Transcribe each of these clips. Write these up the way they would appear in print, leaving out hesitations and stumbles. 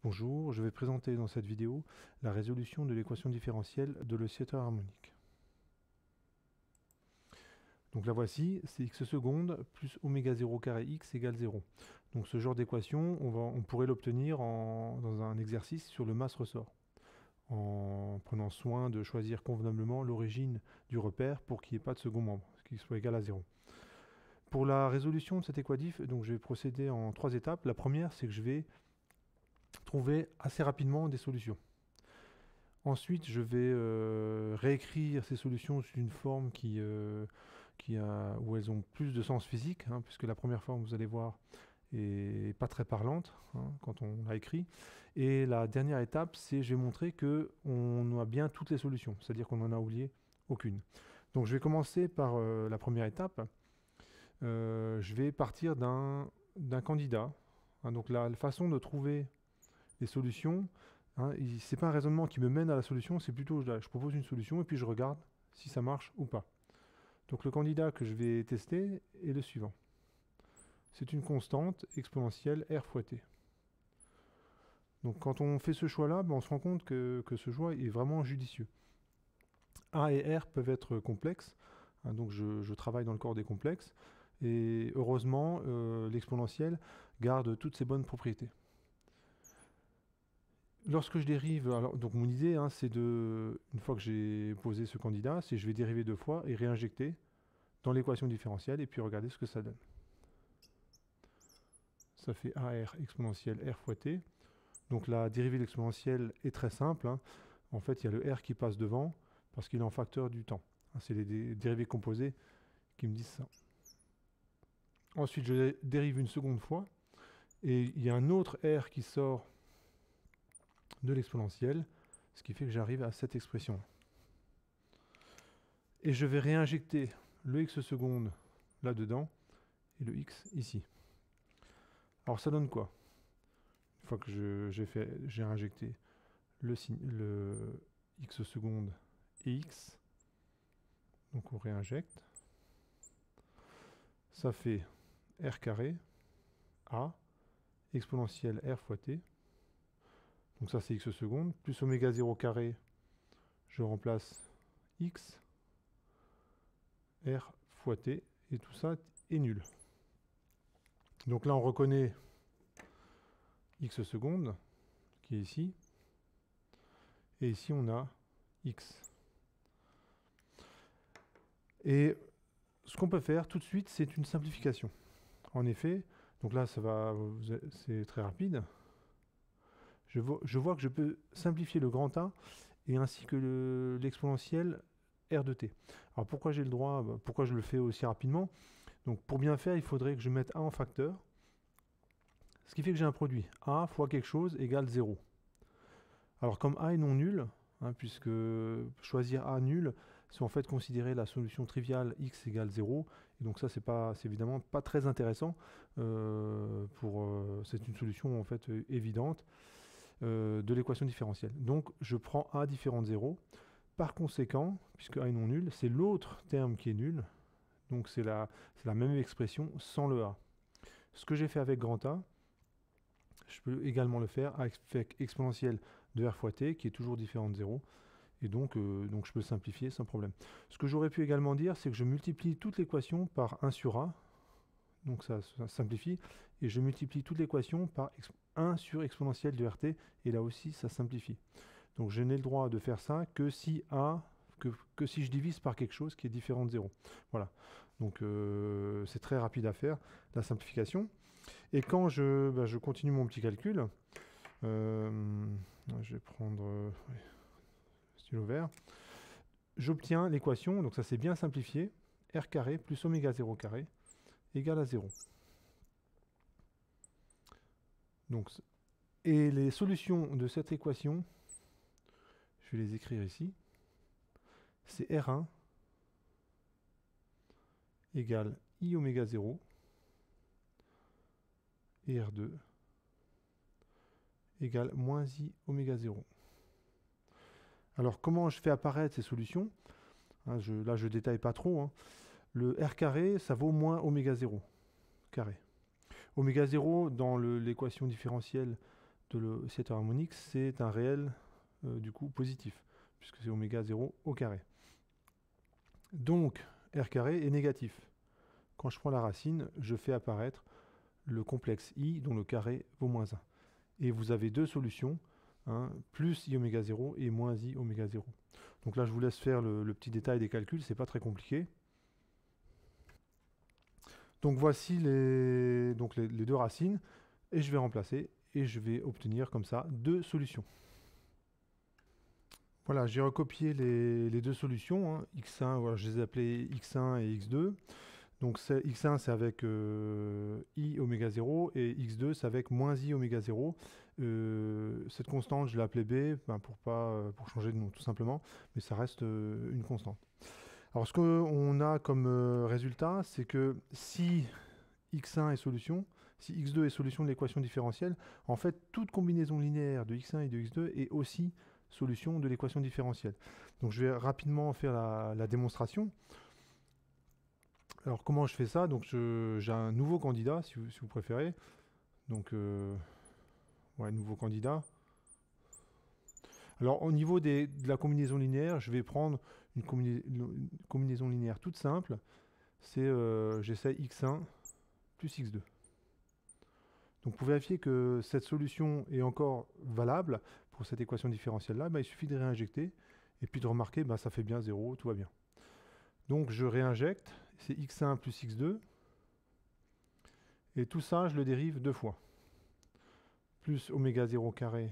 Bonjour, je vais présenter dans cette vidéo la résolution de l'équation différentielle de l'oscillateur harmonique. Donc la voici, c'est x secondes plus oméga 0 carré x égale 0. Donc ce genre d'équation, on pourrait l'obtenir dans un exercice sur le masse-ressort, en prenant soin de choisir convenablement l'origine du repère pour qu'il n'y ait pas de second membre, qu'il soit égal à 0. Pour la résolution de cette équatif, donc je vais procéder en 3 étapes. La première, c'est que je vais trouver assez rapidement des solutions. Ensuite, je vais réécrire ces solutions sous une forme où elles ont plus de sens physique, puisque la première forme, vous allez voir, est pas très parlante quand on l'a écrit. Et la dernière étape, c'est je vais montrer qu'on a bien toutes les solutions, c'est-à-dire qu'on n'en a oublié aucune. Donc je vais commencer par la première étape. Je vais partir d'un candidat. Donc la façon de trouver les solutions, c'est pas un raisonnement qui me mène à la solution, c'est plutôt je propose une solution et puis je regarde si ça marche ou pas. Donc le candidat que je vais tester est le suivant. C'est une constante exponentielle r fois t. Donc quand on fait ce choix-là, on se rend compte que ce choix est vraiment judicieux. A et R peuvent être complexes, donc je travaille dans le corps des complexes, et heureusement l'exponentielle garde toutes ses bonnes propriétés. Lorsque je dérive, donc mon idée, c'est une fois que j'ai posé ce candidat, c'est je vais dériver 2 fois et réinjecter dans l'équation différentielle et puis regarder ce que ça donne. Ça fait AR exponentielle R fois T. Donc la dérivée de l'exponentielle est très simple. En fait, il y a le R qui passe devant parce qu'il est en facteur du temps. C'est les dérivées composées qui me disent ça. Ensuite, je dérive une seconde fois et il y a un autre R qui sort de l'exponentielle, ce qui fait que j'arrive à cette expression. Et je vais réinjecter le x seconde là-dedans et le x ici. Alors ça donne quoi? Une fois que j'ai injecté le x seconde et x, donc on réinjecte, ça fait r carré a exponentielle r fois t. Donc ça c'est x seconde, plus oméga 0 carré, je remplace x, r fois t, et tout ça est nul. Donc là on reconnaît x seconde, qui est ici, et ici on a x. Et ce qu'on peut faire tout de suite, c'est une simplification. En effet, donc là c'est très rapide. Je vois que je peux simplifier le grand A et ainsi que l'exponentielle r de t. Alors pourquoi j'ai le droit, pourquoi je le fais aussi rapidement? Donc pour bien faire, il faudrait que je mette A en facteur, ce qui fait que j'ai un produit. A fois quelque chose égale 0. Alors comme A est non nul, puisque choisir A nul, c'est en fait considérer la solution triviale x égale 0, et donc ça c'est évidemment pas très intéressant, c'est une solution en fait évidente de l'équation différentielle. Donc je prends A différent de 0, par conséquent, puisque A est non nul, c'est l'autre terme qui est nul, donc c'est la même expression sans le A. Ce que j'ai fait avec grand A, je peux également le faire avec exponentielle de r fois t, qui est toujours différent de 0. Et donc je peux simplifier sans problème. Ce que j'aurais pu également dire, c'est que je multiplie toute l'équation par 1 sur a. Donc ça simplifie. Et je multiplie toute l'équation par 1 sur exponentielle de rt. Et là aussi, ça simplifie. Donc je n'ai le droit de faire ça que si si je divise par quelque chose qui est différent de 0. Voilà. Donc c'est très rapide à faire, la simplification. Et quand je continue mon petit calcul, je vais prendre le stylo vert, j'obtiens l'équation, donc ça c'est bien simplifié, r carré plus oméga 0 carré égale à 0. Donc, et les solutions de cette équation, je vais les écrire ici, c'est R1 égale I oméga 0 et R2 égale moins I oméga 0. Alors comment je fais apparaître ces solutions? Là je détaille pas trop. Le R carré, ça vaut moins oméga 0 carré. Oméga 0, dans l'équation différentielle de l'oscillateur harmonique, c'est un réel du coup positif, puisque c'est oméga 0 au carré. Donc, R carré est négatif. Quand je prends la racine, je fais apparaître le complexe I dont le carré vaut moins 1. Et vous avez deux solutions, hein, plus I oméga 0 et moins I oméga 0. Donc là, je vous laisse faire le petit détail des calculs, c'est pas très compliqué. Donc voici les deux racines, et je vais remplacer, et je vais obtenir comme ça deux solutions. Voilà, j'ai recopié les deux solutions, hein. X1, voilà, je les ai appelées X1 et X2. Donc X1 c'est avec I oméga 0 et X2 c'est avec moins I oméga 0. Cette constante je l'ai appelée B pour changer de nom tout simplement, mais ça reste une constante. Alors ce qu'on a comme résultat, c'est que si X1 est solution, si X2 est solution de l'équation différentielle, en fait toute combinaison linéaire de X1 et de X2 est aussi solution de l'équation différentielle. Donc je vais rapidement faire la démonstration. Alors comment je fais ça? Donc j'ai un nouveau candidat, si vous préférez. Donc ouais, nouveau candidat. Alors au niveau de la combinaison linéaire, je vais prendre une combinaison linéaire toute simple. C'est j'essaie x1 plus x2. Donc pour vérifier que cette solution est encore valable pour cette équation différentielle-là, il suffit de réinjecter et puis de remarquer ça fait bien 0, tout va bien. Donc je réinjecte, c'est x1 plus x2. Et tout ça, je le dérive deux fois. Plus oméga 0 carré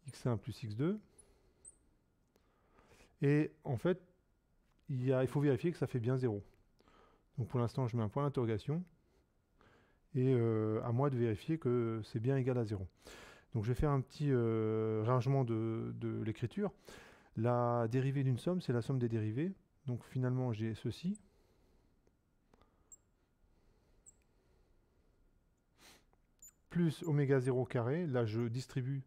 x1 plus x2. Et en fait, il faut vérifier que ça fait bien 0. Donc pour l'instant, je mets un point d'interrogation. Et à moi de vérifier que c'est bien égal à 0. Donc je vais faire un petit rangement de l'écriture. La dérivée d'une somme, c'est la somme des dérivées. Donc finalement, j'ai ceci. Plus oméga 0 carré. Là, je distribue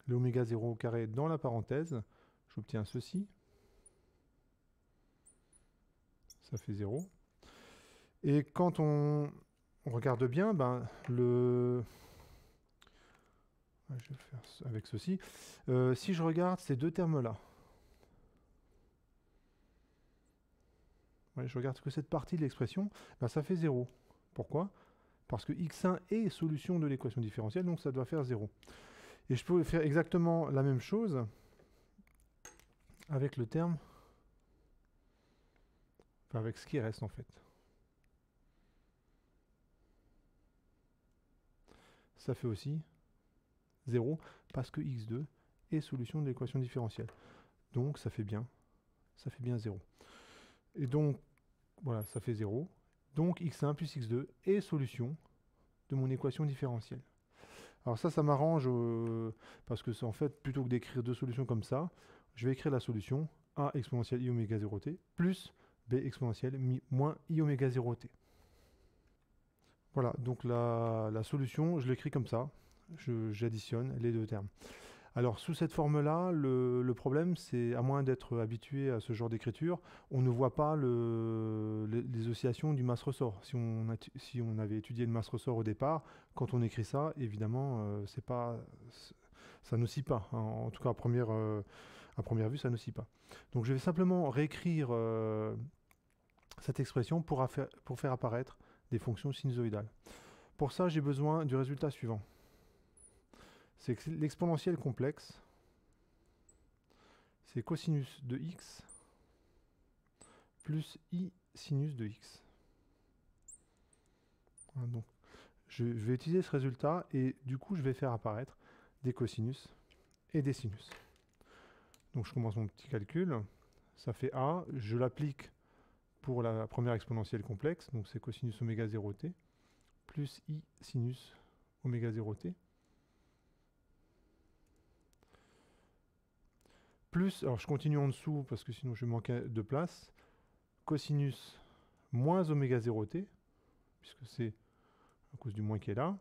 le oméga 0 carré dans la parenthèse. J'obtiens ceci. Ça fait 0. Et quand on regarde bien, je vais faire avec ceci. Si je regarde ces deux termes-là, je regarde que cette partie de l'expression, ça fait 0. Pourquoi? Parce que x1 est solution de l'équation différentielle, donc ça doit faire 0. Et je peux faire exactement la même chose avec le terme, avec ce qui reste en fait. Ça fait aussi 0 parce que x2 est solution de l'équation différentielle. Donc ça fait bien 0. Et donc, voilà, ça fait 0. Donc x1 plus x2 est solution de mon équation différentielle. Alors ça m'arrange parce que en fait, plutôt que d'écrire deux solutions comme ça, je vais écrire la solution a exponentielle i oméga 0t plus b exponentielle moins i oméga 0t. Voilà, donc la solution, je l'écris comme ça. J'additionne les deux termes. Alors sous cette forme-là, le problème, c'est, à moins d'être habitué à ce genre d'écriture, on ne voit pas les oscillations du masse-ressort. Si on avait étudié le masse-ressort au départ, quand on écrit ça, évidemment, ça n'oscille pas. Hein. En tout cas, à première vue, ça n'oscille pas. Donc je vais simplement réécrire cette expression pour faire apparaître des fonctions sinusoïdales. Pour ça, j'ai besoin du résultat suivant. C'est que l'exponentielle complexe, c'est cosinus de x plus i sinus de x. Donc, je vais utiliser ce résultat et du coup, je vais faire apparaître des cosinus et des sinus. Donc, je commence mon petit calcul. Ça fait a, je l'applique pour la première exponentielle complexe, donc c'est cosinus oméga 0t plus i sinus oméga 0t. Plus, alors je continue en dessous parce que sinon je vais manquer de place, cosinus moins oméga 0t, puisque c'est à cause du moins qui est là,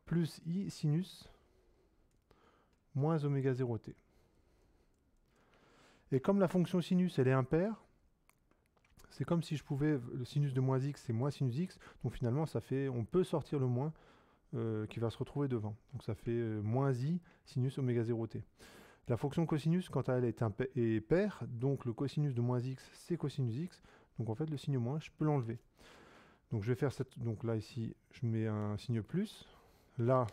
plus i sinus moins oméga 0t. Et comme la fonction sinus elle est impaire, c'est comme si je pouvais, le sinus de moins x c'est moins sinus x, donc finalement ça fait, on peut sortir le moins qui va se retrouver devant. Donc ça fait moins i sinus oméga 0t. La fonction cosinus, quant à elle, est paire, donc le cosinus de moins x, c'est cosinus x. Donc en fait, le signe moins, je peux l'enlever. Donc je vais faire cette... Donc là, ici, je mets un signe plus. Là,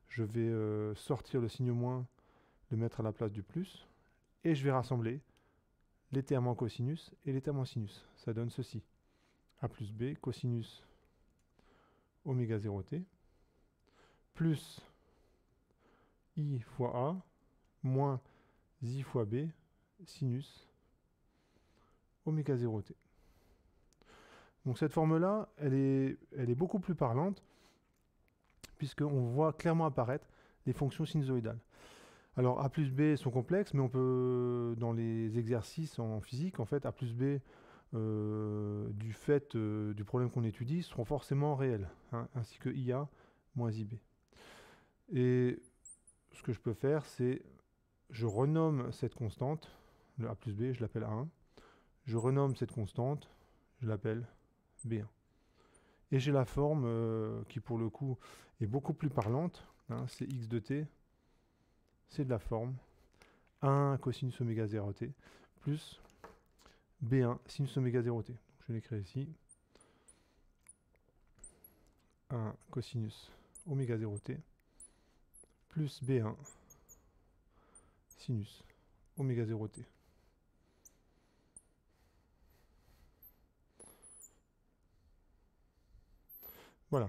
je vais sortir le signe moins, le mettre à la place du plus. Et je vais rassembler les termes en cosinus et les termes en sinus. Ça donne ceci. A plus b, cosinus oméga 0t, plus i fois a, moins i fois b, sinus oméga 0t. Donc cette forme-là, elle est beaucoup plus parlante, puisqu'on voit clairement apparaître les fonctions sinusoïdales. Alors a plus b sont complexes, mais on peut, dans les exercices en physique, en fait, a plus b, du fait du problème qu'on étudie, seront forcément réels, hein, ainsi que ia moins ib. Et ce que je peux faire, c'est, je renomme cette constante, le a plus b, je l'appelle a1, je renomme cette constante, je l'appelle b1. Et j'ai la forme qui, pour le coup, est beaucoup plus parlante, hein, c'est x de t, c'est de la forme 1 cosinus oméga 0t plus b1 sinus oméga 0t. Donc, je vais l'écrire ici. 1 cosinus oméga 0t plus b1 sinus oméga 0t. Voilà.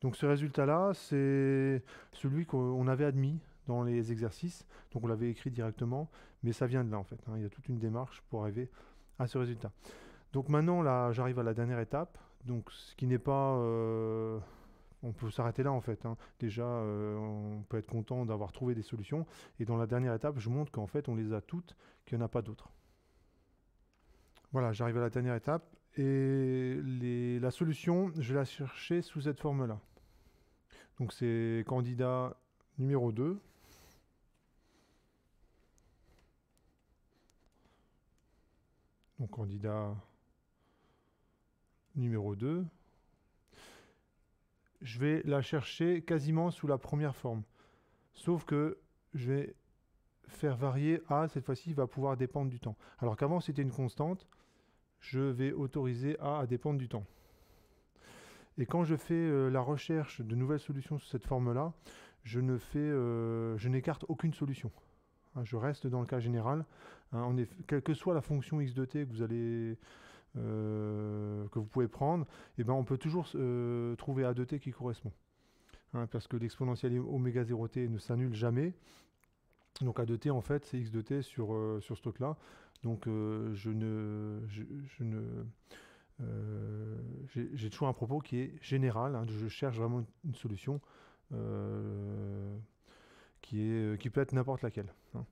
Donc ce résultat-là, c'est celui qu'on avait admis dans les exercices. Donc on l'avait écrit directement, mais ça vient de là en fait, hein. Il y a toute une démarche pour arriver à ce résultat. Donc maintenant, là, j'arrive à la dernière étape. Donc ce qui n'est pas... on peut s'arrêter là en fait, hein. Déjà, on peut être content d'avoir trouvé des solutions. Et dans la dernière étape, je montre qu'en fait, on les a toutes, qu'il n'y en a pas d'autres. Voilà, j'arrive à la dernière étape. Et la solution, je vais la chercher sous cette forme-là. Donc c'est candidat numéro 2. Donc candidat numéro 2. Je vais la chercher quasiment sous la première forme. Sauf que je vais faire varier A, cette fois-ci, va pouvoir dépendre du temps. Alors qu'avant, c'était une constante, je vais autoriser A à dépendre du temps. Et quand je fais la recherche de nouvelles solutions sous cette forme-là, je n'écarte aucune solution. Hein, je reste dans le cas général. Hein, quelle que soit la fonction x de t que vous allez... que vous pouvez prendre, et ben on peut toujours trouver A de t qui correspond. Hein, parce que l'exponentielle oméga 0t ne s'annule jamais. Donc A de t, en fait, c'est x de t sur ce truc-là. Donc j'ai toujours un propos qui est général. Hein, je cherche vraiment une solution qui peut être n'importe laquelle. Hein.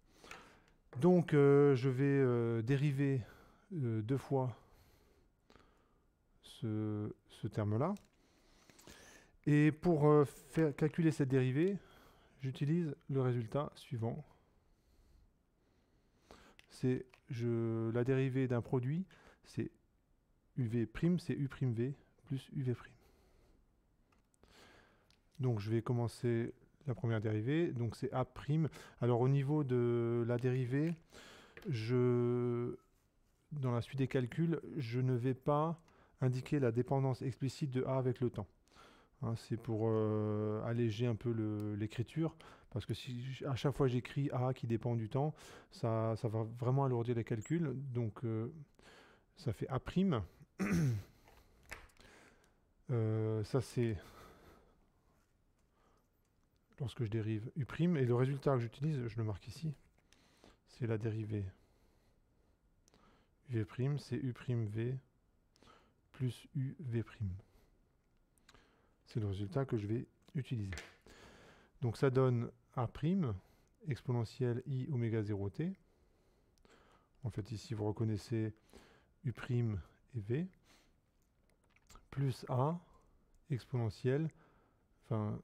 Donc je vais dériver deux fois ce terme-là. Et pour faire calculer cette dérivée, j'utilise le résultat suivant. C'est la dérivée d'un produit, c'est UV', c'est U', V plus UV'. Donc je vais commencer la première dérivée, donc c'est A'. Alors au niveau de la dérivée, dans la suite des calculs, je ne vais pas indiquer la dépendance explicite de A avec le temps. Hein, c'est pour alléger un peu l'écriture, parce que si à chaque fois j'écris A qui dépend du temps, ça va vraiment alourdir les calculs. Donc ça fait A'. Ça c'est lorsque je dérive U', et le résultat que j'utilise, je le marque ici, c'est la dérivée UV', c'est U', plus UV'. C'est le résultat que je vais utiliser. Donc ça donne A', exponentielle I oméga 0t. En fait, ici, vous reconnaissez U' et V, plus A, exponentielle, enfin,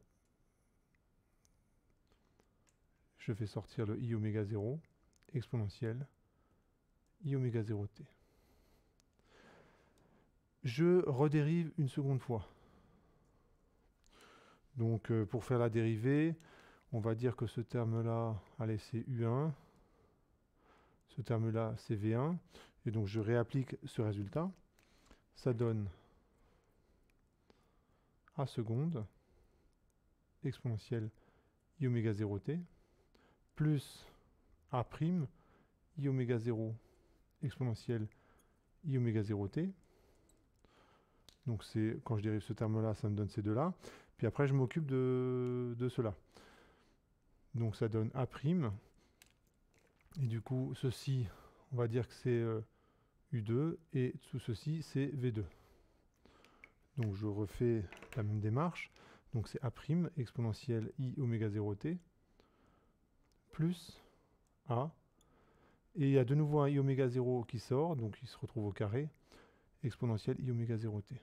je fais sortir le I oméga 0, exponentielle, I oméga 0t. Je redérive une seconde fois. Donc pour faire la dérivée, on va dire que ce terme-là, allez, c'est U1. Ce terme-là, c'est V1. Et donc je réapplique ce résultat. Ça donne A seconde exponentielle I oméga 0t plus A prime I oméga 0 exponentielle I oméga 0t. Donc quand je dérive ce terme-là, ça me donne ces deux-là. Puis après, je m'occupe de cela. Donc ça donne A prime. Et du coup, ceci, on va dire que c'est U2. Et tout ceci, c'est V2. Donc je refais la même démarche. Donc c'est A prime exponentielle I oméga 0t plus A. Et il y a de nouveau un I oméga 0 qui sort. Donc il se retrouve au carré exponentielle I oméga 0t.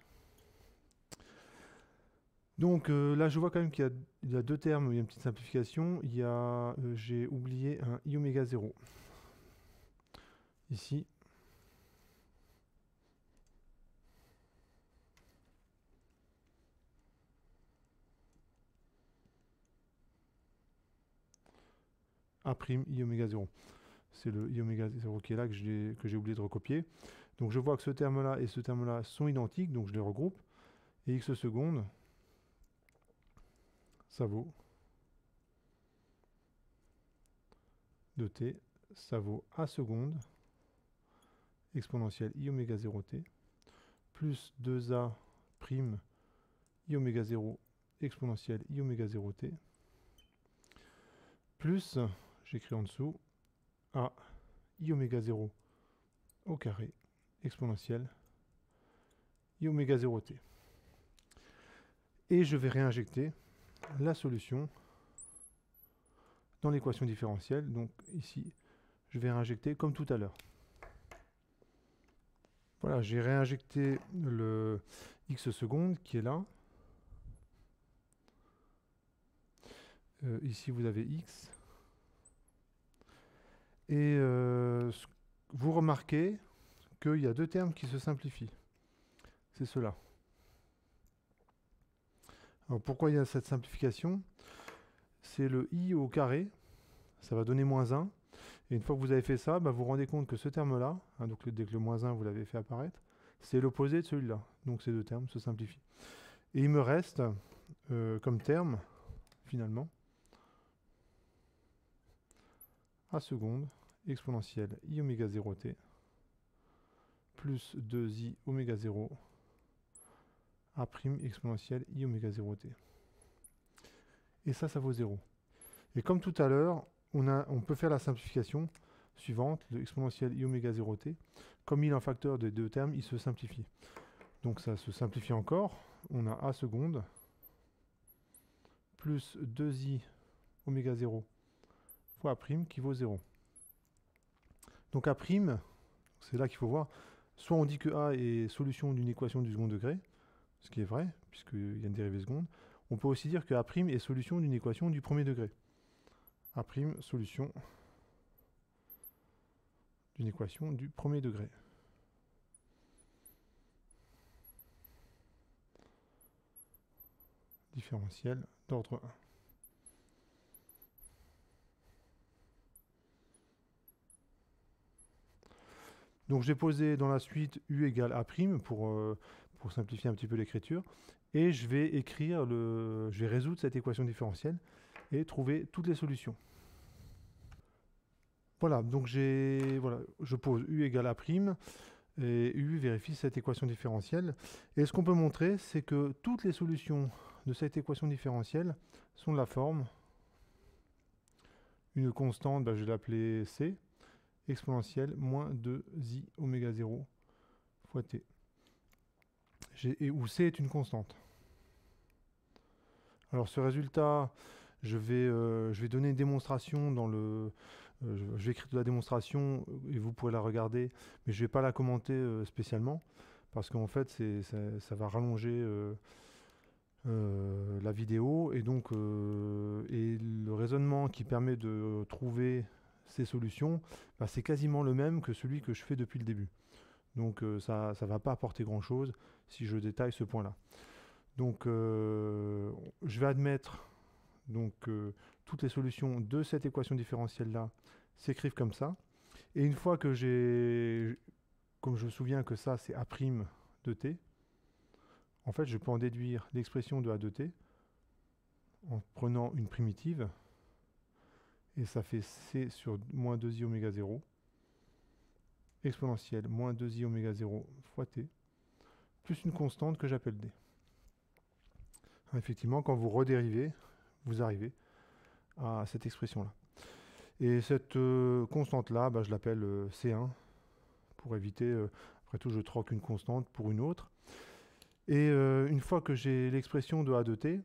Donc là, je vois quand même qu'il y a deux termes, il y a une petite simplification. J'ai oublié un I oméga 0. Ici. A' I oméga 0. C'est le I oméga 0 qui est là que j'ai oublié de recopier. Donc je vois que ce terme-là et ce terme-là sont identiques, donc je les regroupe. Et x seconde, ça vaut 2t, ça vaut A seconde exponentielle I oméga 0t plus 2A prime I oméga 0 exponentielle I oméga 0t plus, j'écris en dessous, A I oméga 0 au carré exponentielle I oméga 0t. Et je vais réinjecter la solution dans l'équation différentielle. Donc ici, je vais réinjecter comme tout à l'heure. Voilà, j'ai réinjecté le x seconde qui est là. Ici, vous avez x. Et vous remarquez qu'il y a deux termes qui se simplifient. C'est cela. Alors pourquoi il y a cette simplification? C'est le i au carré. Ça va donner moins 1. Et une fois que vous avez fait ça, bah, vous vous rendez compte que ce terme-là, hein, donc dès que le moins 1 vous l'avez fait apparaître, c'est l'opposé de celui-là. Donc ces deux termes se simplifient. Et il me reste comme terme, finalement, A seconde exponentielle I oméga 0t plus 2i oméga 0 A prime exponentielle I oméga 0t. Et ça vaut 0. Et comme tout à l'heure, on peut faire la simplification suivante, le exponentielle I oméga 0t. Comme il est un facteur des deux termes, il se simplifie. Donc ça se simplifie encore. On a A seconde plus 2i oméga 0 fois A' qui vaut 0. Donc A', c'est là qu'il faut voir, soit on dit que A est solution d'une équation du second degré, ce qui est vrai, puisqu'il y a une dérivée seconde. On peut aussi dire que A' est solution d'une équation du premier degré. A', solution d'une équation du premier degré. Différentiel d'ordre 1. Donc j'ai posé dans la suite U égale A' pour simplifier un petit peu l'écriture. Et je vais je vais résoudre cette équation différentielle et trouver toutes les solutions. Voilà, donc je pose U égale A' et U vérifie cette équation différentielle. Et ce qu'on peut montrer, c'est que toutes les solutions de cette équation différentielle sont de la forme. Une constante, je vais l'appeler C, exponentielle moins 2i oméga 0 fois t. Où c est une constante. Alors ce résultat, je vais donner une démonstration dans le... je vais écrire de la démonstration et vous pourrez la regarder, mais je ne vais pas la commenter spécialement, parce qu'en fait ça va rallonger la vidéo, et donc et le raisonnement qui permet de trouver ces solutions, c'est quasiment le même que celui que je fais depuis le début. Donc ça ne va pas apporter grand chose si je détaille ce point là. Donc je vais admettre donc, toutes les solutions de cette équation différentielle-là s'écrivent comme ça. Et une fois que j'ai, comme je me souviens que ça c'est A' de t, en fait je peux en déduire l'expression de A de t en prenant une primitive, et ça fait c sur moins 2i oméga 0 exponentielle moins 2i oméga 0 fois t, plus une constante que j'appelle d. Effectivement, quand vous redérivez, vous arrivez à cette expression-là. Et cette constante-là, je l'appelle C1, pour éviter, après tout, je troque une constante pour une autre. Et une fois que j'ai l'expression de A de t,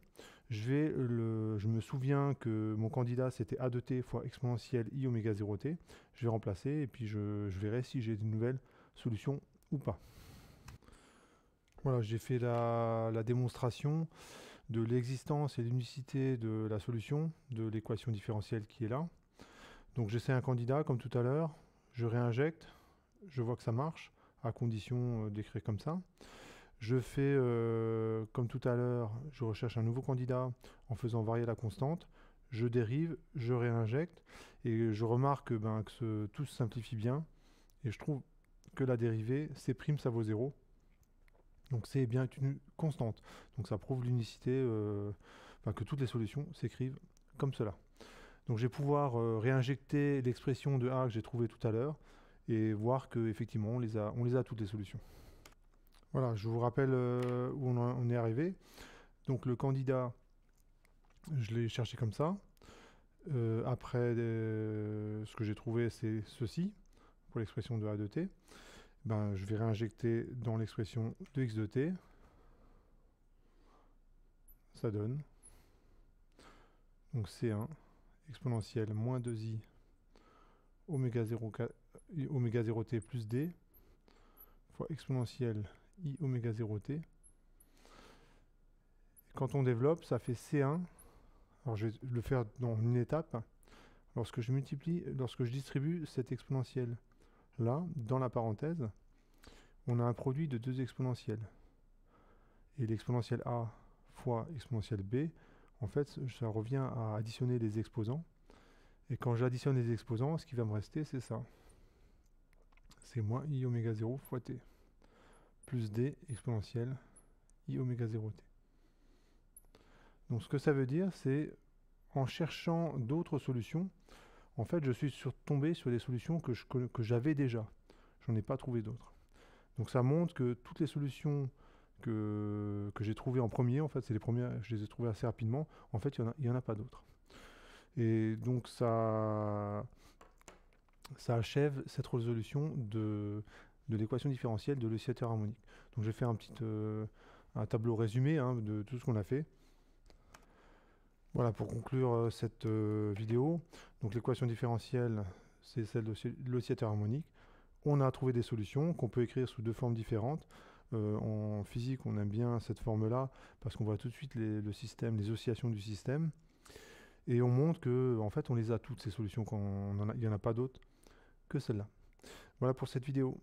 je me souviens que mon candidat, c'était A de t fois exponentielle i oméga 0 t. Je vais remplacer, et puis je verrai si j'ai une nouvelle solution ou pas. Voilà, j'ai fait la démonstration de l'existence et l'unicité de la solution de l'équation différentielle qui est là. Donc j'essaie un candidat comme tout à l'heure, je réinjecte, je vois que ça marche, à condition d'écrire comme ça. Je fais comme tout à l'heure, je recherche un nouveau candidat en faisant varier la constante, je dérive, je réinjecte, et je remarque que tout se simplifie bien, et je trouve que la dérivée, C', ça vaut 0. Donc c'est bien une constante. Donc ça prouve l'unicité, que toutes les solutions s'écrivent comme cela. Donc je vais pouvoir réinjecter l'expression de A que j'ai trouvée tout à l'heure et voir qu'effectivement on les a toutes les solutions. Voilà, je vous rappelle où on est arrivé. Donc le candidat, je l'ai cherché comme ça. Après, ce que j'ai trouvé, c'est ceci, pour l'expression de A de t. Je vais réinjecter dans l'expression de x de t. Ça donne donc C1 exponentielle moins 2i oméga 0 t plus d fois exponentielle i oméga 0 t. Quand on développe, ça fait C1. Alors je vais le faire dans une étape. Lorsque je distribue cette exponentielle là, dans la parenthèse, on a un produit de deux exponentielles. Et l'exponentielle a fois exponentielle b, en fait, ça revient à additionner les exposants. Et quand j'additionne les exposants, ce qui va me rester, c'est ça. C'est moins i oméga 0 fois t, plus d exponentielle i oméga 0 t. Donc ce que ça veut dire, c'est en cherchant d'autres solutions, en fait, je suis tombé sur des solutions que j'avais déjà. J'en ai pas trouvé d'autres. Donc ça montre que toutes les solutions que j'ai trouvées en premier, en fait, c'est les premières, je les ai trouvées assez rapidement. En fait, il y en a pas d'autres. Et donc ça achève cette résolution de l'équation différentielle de l'oscillateur harmonique. Donc je vais faire un tableau résumé de tout ce qu'on a fait. Voilà, pour conclure cette vidéo, donc l'équation différentielle, c'est celle de l'oscillateur harmonique. On a trouvé des solutions qu'on peut écrire sous deux formes différentes. En physique, on aime bien cette forme-là parce qu'on voit tout de suite les oscillations du système. Et on montre que, en fait, on les a toutes ces solutions, il n'y en a pas d'autres que celle-là. Voilà pour cette vidéo.